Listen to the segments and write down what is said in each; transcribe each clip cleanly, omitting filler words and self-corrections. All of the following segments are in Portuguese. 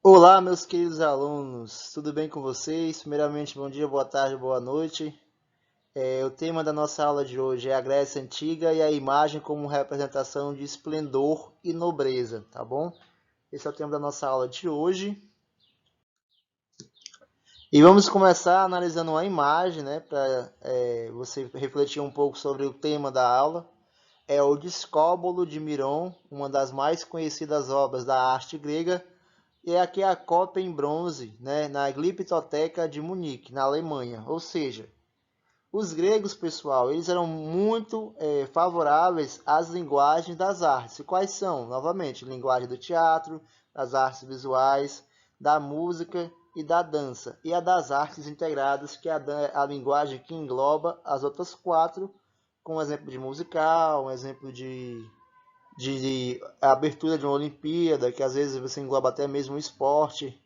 Olá, meus queridos alunos, tudo bem com vocês? Primeiramente, bom dia, boa tarde, boa noite. O tema da nossa aula de hoje é a Grécia Antiga e a imagem como representação de esplendor e nobreza, tá bom? Esse é o tema da nossa aula de hoje. E vamos começar analisando uma imagem, né, para você refletir um pouco sobre o tema da aula. É o Discóbolo de Miron, uma das mais conhecidas obras da arte grega. E aqui é a cópia em bronze, né, na Gliptoteca de Munique, na Alemanha. Ou seja, os gregos, pessoal, eles eram muito favoráveis às linguagens das artes. E quais são? Novamente, linguagem do teatro, das artes visuais, da música e da dança. E a das artes integradas, que é a linguagem que engloba as outras quatro, com um exemplo de musical, um exemplo de abertura de uma Olimpíada, que às vezes você engloba até mesmo o esporte.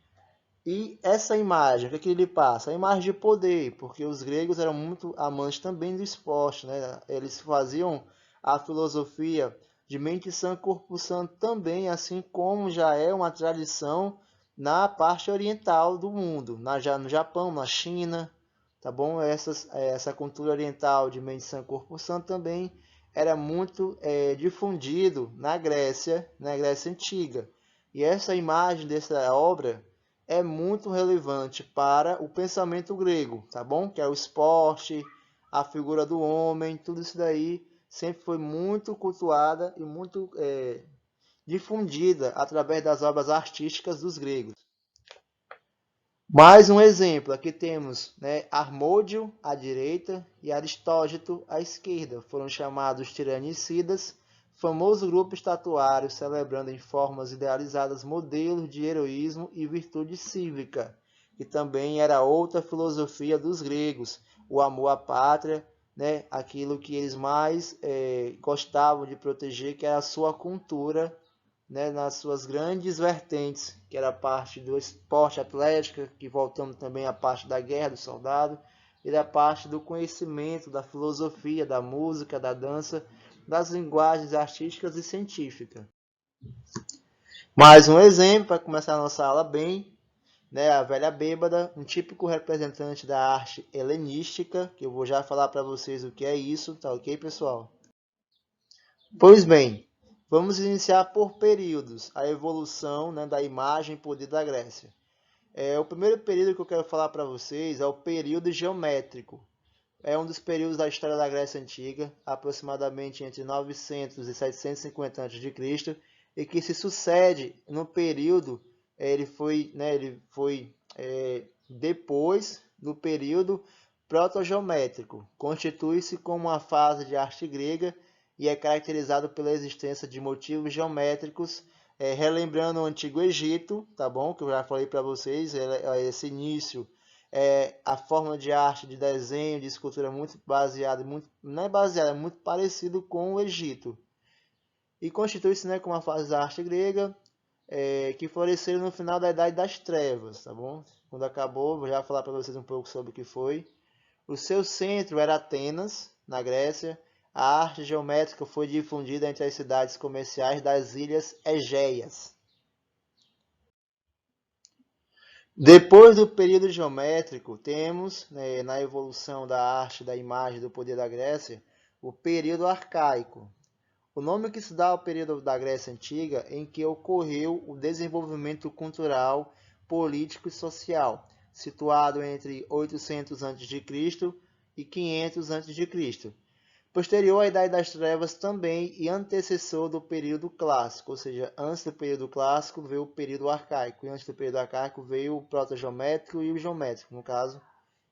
E essa imagem, o que, é que ele passa? A imagem de poder, porque os gregos eram muito amantes também do esporte, né? Eles faziam a filosofia de mente sã, corpo sã também, assim como já é uma tradição na parte oriental do mundo, no Japão, na China, tá bom? Essa cultura oriental de mente sã, corpo sã também era muito difundido na Grécia Antiga. E essa imagem dessa obra é muito relevante para o pensamento grego, tá bom? Que é o esporte, a figura do homem, tudo isso daí sempre foi muito cultuada e muito difundida através das obras artísticas dos gregos. Mais um exemplo, aqui temos, né, Harmódio à direita e Aristógito à esquerda. Foram chamados tiranicidas, famoso grupo estatuário celebrando em formas idealizadas modelos de heroísmo e virtude cívica, que também era outra filosofia dos gregos, o amor à pátria, né, aquilo que eles mais gostavam de proteger, que era a sua cultura, né, nas suas grandes vertentes, que era a parte do esporte atlético, que voltamos também à parte da guerra do soldado, e da parte do conhecimento, da filosofia, da música, da dança, das linguagens artísticas e científicas. Mais um exemplo para começar a nossa aula bem, né, a velha bêbada, um típico representante da arte helenística, que eu vou já falar para vocês o que é isso, tá ok, pessoal? Pois bem, vamos iniciar por períodos, a evolução, né, da imagem e poder da Grécia. O primeiro período que eu quero falar para vocês é o período geométrico. É um dos períodos da história da Grécia Antiga, aproximadamente entre 900 e 750 a.C., e que se sucede no período, ele foi depois do período protogeométrico. Constitui-se como uma fase de arte grega e é caracterizado pela existência de motivos geométricos, relembrando o Antigo Egito, tá bom? Que eu já falei para vocês, esse início a forma de arte, de desenho, de escultura muito baseada, muito, não é baseada, é muito parecido com o Egito. E constitui-se, né, com uma fase da arte grega que floresceu no final da Idade das Trevas, tá bom? Quando acabou, vou já falar para vocês um pouco sobre o que foi. O seu centro era Atenas, na Grécia. A arte geométrica foi difundida entre as cidades comerciais das ilhas Egeias. Depois do período geométrico, temos, né, na evolução da arte, da imagem, do poder da Grécia, o período arcaico. O nome que se dá ao período da Grécia Antiga em que ocorreu o desenvolvimento cultural, político e social, situado entre 800 a.C. e 500 a.C., posterior à Idade das Trevas também e antecessor do período clássico, ou seja, antes do período clássico veio o período arcaico, e antes do período arcaico veio o protogeométrico e o geométrico, no caso,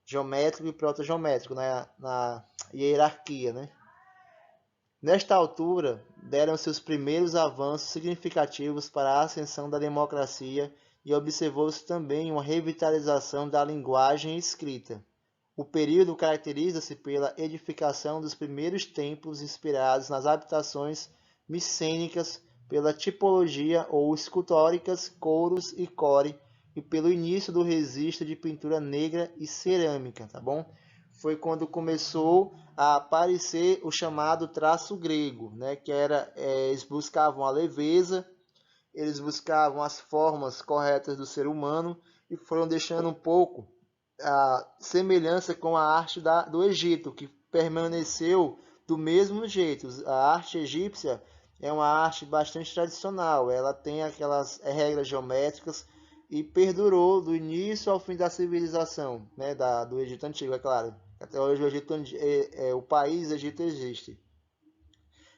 geométrico e protogeométrico na hierarquia, né? Nesta altura, deram seus primeiros avanços significativos para a ascensão da democracia e observou-se também uma revitalização da linguagem escrita. O período caracteriza-se pela edificação dos primeiros templos inspirados nas habitações micênicas, pela tipologia ou escultóricas couros e core e pelo início do registro de pintura negra e cerâmica, tá bom? Foi quando começou a aparecer o chamado traço grego, né? Que era eles buscavam a leveza eles buscavam as formas corretas do ser humano e foram deixando um pouco a semelhança com a arte do Egito, que permaneceu do mesmo jeito. A arte egípcia é uma arte bastante tradicional, ela tem aquelas regras geométricas e perdurou do início ao fim da civilização, né, do Egito Antigo, é claro. Até hoje o país Egito existe.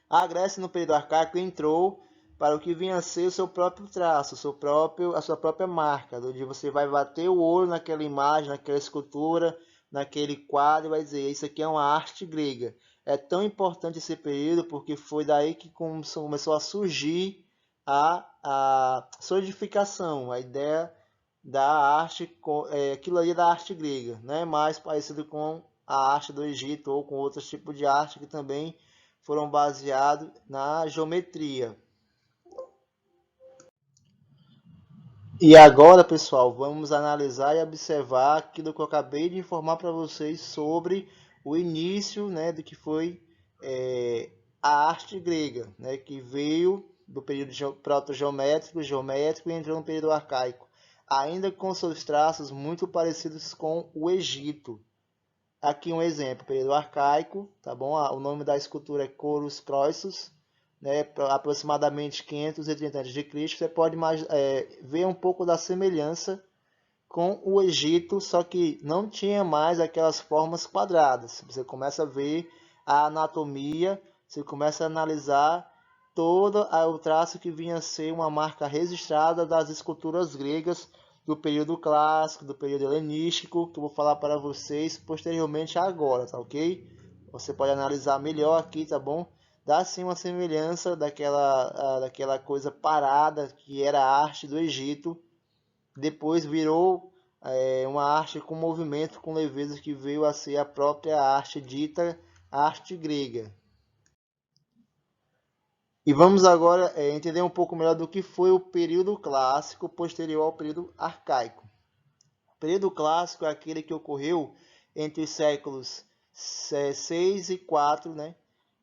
A Grécia, no período arcaico, entrou para o que vinha a ser o seu próprio traço, a sua própria marca, onde você vai bater o olho naquela imagem, naquela escultura, naquele quadro e vai dizer, isso aqui é uma arte grega. É tão importante esse período porque foi daí que começou a surgir a solidificação, a ideia da arte, aquilo ali da arte grega, né? Mais parecido com a arte do Egito ou com outros tipos de arte que também foram baseados na geometria. E agora, pessoal, vamos analisar e observar aquilo que eu acabei de informar para vocês sobre o início, né, do que foi a arte grega, né, que veio do período proto-geométrico, geométrico e entrou no período arcaico, ainda com seus traços muito parecidos com o Egito. Aqui um exemplo, período arcaico, tá bom? O nome da escultura é Corus Croesus, né? Aproximadamente 530 a.C. Você pode ver um pouco da semelhança com o Egito, só que não tinha mais aquelas formas quadradas. Você começa a ver a anatomia, você começa a analisar todo o traço que vinha a ser uma marca registrada das esculturas gregas do período clássico, do período helenístico, que eu vou falar para vocês posteriormente agora, tá ok? Você pode analisar melhor aqui, tá bom? Dá sim uma semelhança daquela coisa parada que era a arte do Egito, depois virou uma arte com movimento, com leveza, que veio a ser a própria arte dita arte grega. E vamos agora entender um pouco melhor do que foi o período clássico posterior ao período arcaico. O período clássico é aquele que ocorreu entre os séculos 6 e 4, né,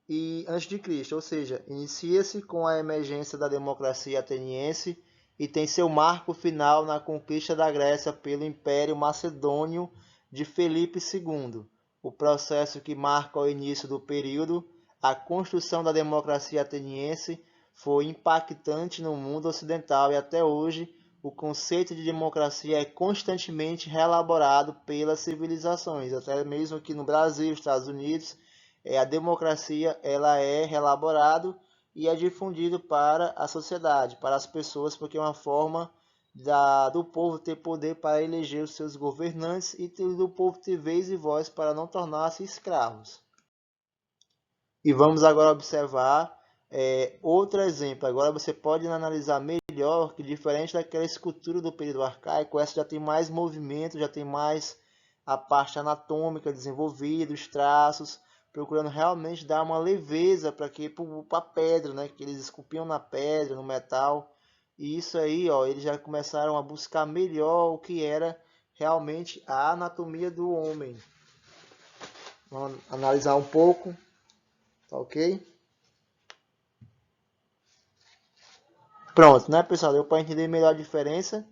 e antes de Cristo, ou seja, inicia-se com a emergência da democracia ateniense e tem seu marco final na conquista da Grécia pelo Império Macedônio de Filipe II. O processo que marca o início do período, a construção da democracia ateniense, foi impactante no mundo ocidental e até hoje o conceito de democracia é constantemente reelaborado pelas civilizações, até mesmo aqui no Brasil, Estados Unidos. A democracia ela é reelaborado e é difundido para a sociedade, para as pessoas, porque é uma forma do povo ter poder para eleger os seus governantes e do povo ter vez e voz para não tornar-se escravos. E vamos agora observar outro exemplo. Agora você pode analisar melhor que, diferente daquela escultura do período arcaico, essa já tem mais movimento, já tem mais a parte anatômica desenvolvida, os traços, procurando realmente dar uma leveza para a pedra, né, que eles esculpiam na pedra, no metal. E isso aí, ó, eles já começaram a buscar melhor o que era realmente a anatomia do homem. Vamos analisar um pouco, tá ok? Pronto, né, pessoal? Deu para entender melhor a diferença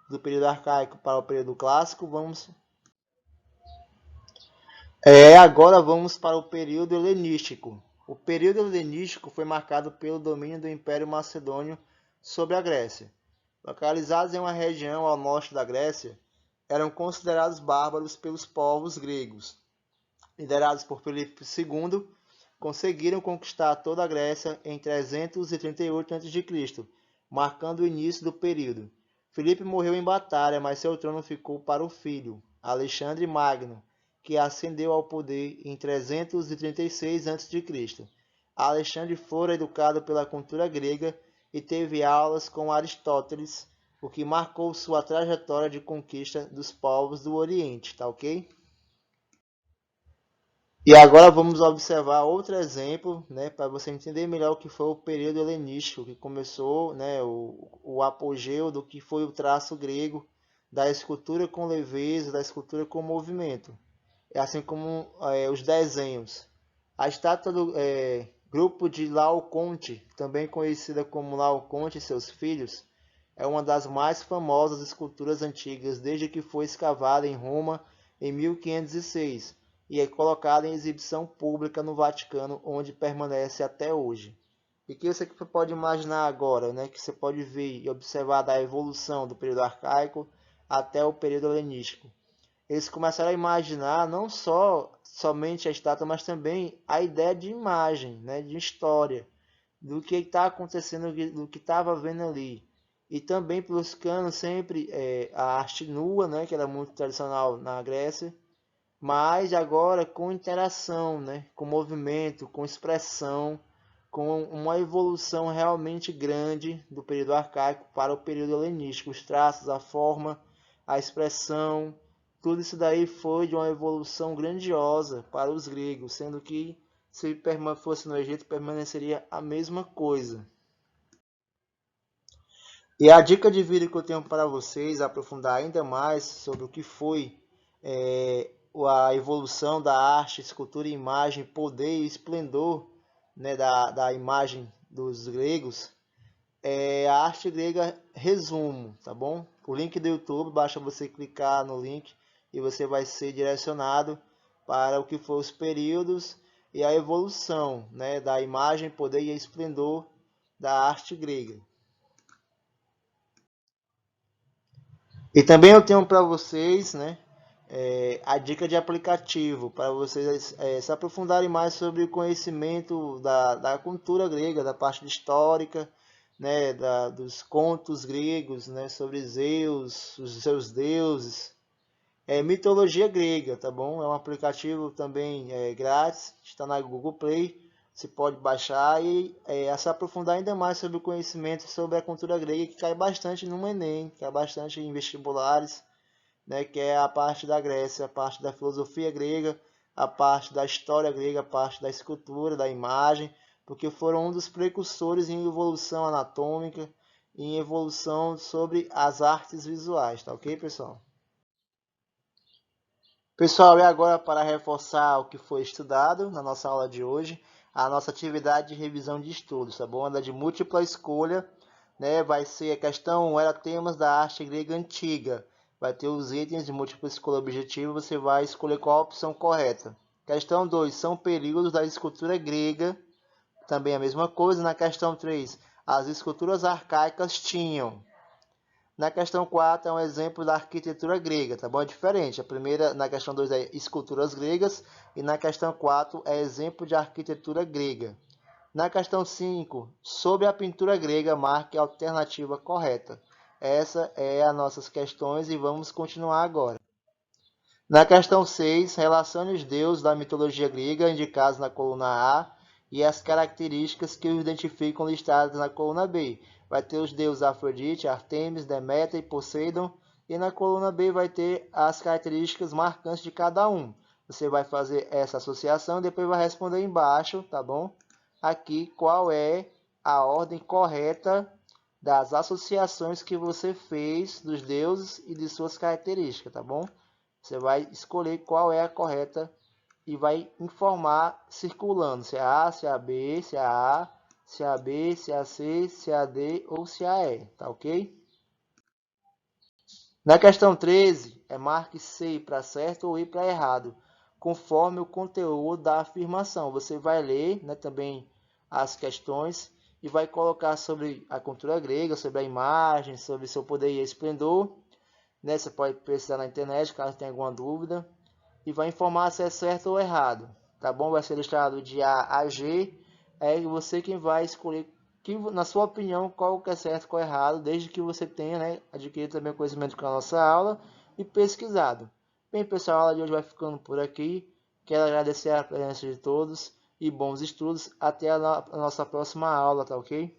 do período arcaico para o período clássico. Agora vamos para o período helenístico. O período helenístico foi marcado pelo domínio do Império Macedônio sobre a Grécia. Localizados em uma região ao norte da Grécia, eram considerados bárbaros pelos povos gregos. Liderados por Filipe II, conseguiram conquistar toda a Grécia em 338 a.C., marcando o início do período. Filipe morreu em batalha, mas seu trono ficou para o filho, Alexandre Magno, que ascendeu ao poder em 336 a.C. Alexandre fora educado pela cultura grega e teve aulas com Aristóteles, o que marcou sua trajetória de conquista dos povos do Oriente, tá ok? E agora vamos observar outro exemplo, né, para você entender melhor o que foi o período helenístico, que começou, né, o apogeu do que foi o traço grego, da escultura com leveza, da escultura com movimento, assim como os desenhos. A estátua Grupo de Laocoonte, também conhecida como Laocoonte e seus filhos, é uma das mais famosas esculturas antigas desde que foi escavada em Roma em 1506 e é colocada em exibição pública no Vaticano, onde permanece até hoje. E que você pode imaginar agora, né, que você pode ver e observar da evolução do período arcaico até o período helenístico. Eles começaram a imaginar não só somente a estátua, mas também a ideia de imagem, né, de história, do que está acontecendo, do que estava vendo ali. E também buscando sempre a arte nua, né, que era muito tradicional na Grécia, mas agora com interação, né, com movimento, com expressão, com uma evolução realmente grande do período arcaico para o período helenístico. Os traços, a forma, a expressão, tudo isso daí foi de uma evolução grandiosa para os gregos, sendo que se fosse no Egito permaneceria a mesma coisa. E a dica de vida que eu tenho para vocês, aprofundar ainda mais sobre o que foi a evolução da arte, escultura e imagem, poder e esplendor, né, da imagem dos gregos, é a arte grega resumo, tá bom? O link do YouTube, basta você clicar no link e você vai ser direcionado para o que foram os períodos e a evolução, né, da imagem, poder e esplendor da arte grega. E também eu tenho para vocês, né, a dica de aplicativo, para vocês se aprofundarem mais sobre o conhecimento da cultura grega, da parte histórica, né, dos contos gregos, né, sobre Zeus, os seus deuses, mitologia grega, tá bom? É um aplicativo também grátis, está na Google Play, você pode baixar e se aprofundar ainda mais sobre o conhecimento sobre a cultura grega, que cai bastante no Enem, cai bastante em vestibulares, né, que é a parte da Grécia, a parte da filosofia grega, a parte da história grega, a parte da escultura, da imagem, porque foram um dos precursores em evolução anatômica, em evolução sobre as artes visuais, tá ok, pessoal? Pessoal, e agora para reforçar o que foi estudado na nossa aula de hoje, a nossa atividade de revisão de estudos, tá bom? Ela é de múltipla escolha, né? Vai ser a questão 1 era temas da arte grega antiga. Vai ter os itens de múltipla escolha objetiva, você vai escolher qual a opção correta. Questão 2 são períodos da escultura grega, também a mesma coisa. Na questão 3, as esculturas arcaicas tinham. Na questão 4 é um exemplo da arquitetura grega, tá bom? É diferente. A primeira, na questão 2 é esculturas gregas e na questão 4 é exemplo de arquitetura grega. Na questão 5, sobre a pintura grega, marque a alternativa correta. Essa é as nossas questões e vamos continuar agora. Na questão 6, relacione os deuses da mitologia grega indicados na coluna A e as características que os identificam listadas na coluna B. Vai ter os deuses Afrodite, Artemis, Deméter e Poseidon. E na coluna B vai ter as características marcantes de cada um. Você vai fazer essa associação e depois vai responder embaixo, tá bom? Aqui qual é a ordem correta das associações que você fez dos deuses e de suas características, tá bom? Você vai escolher qual é a correta e vai informar circulando se é A, se é B, se é A, se é B, se é C, se é D ou se é E, tá ok? Na questão 13, marque C para certo ou I para errado, conforme o conteúdo da afirmação. Você vai ler, né, também as questões e vai colocar sobre a cultura grega, sobre a imagem, sobre seu poder e esplendor. Né? Você pode pesquisar na internet caso tenha alguma dúvida e vai informar se é certo ou errado, tá bom? Vai ser listado de A a G, é você quem vai escolher, que, na sua opinião, qual que é certo e qual é errado, desde que você tenha, né, adquirido também conhecimento com a nossa aula e pesquisado. Bem, pessoal, a aula de hoje vai ficando por aqui. Quero agradecer a presença de todos e bons estudos. Até a nossa próxima aula, tá ok?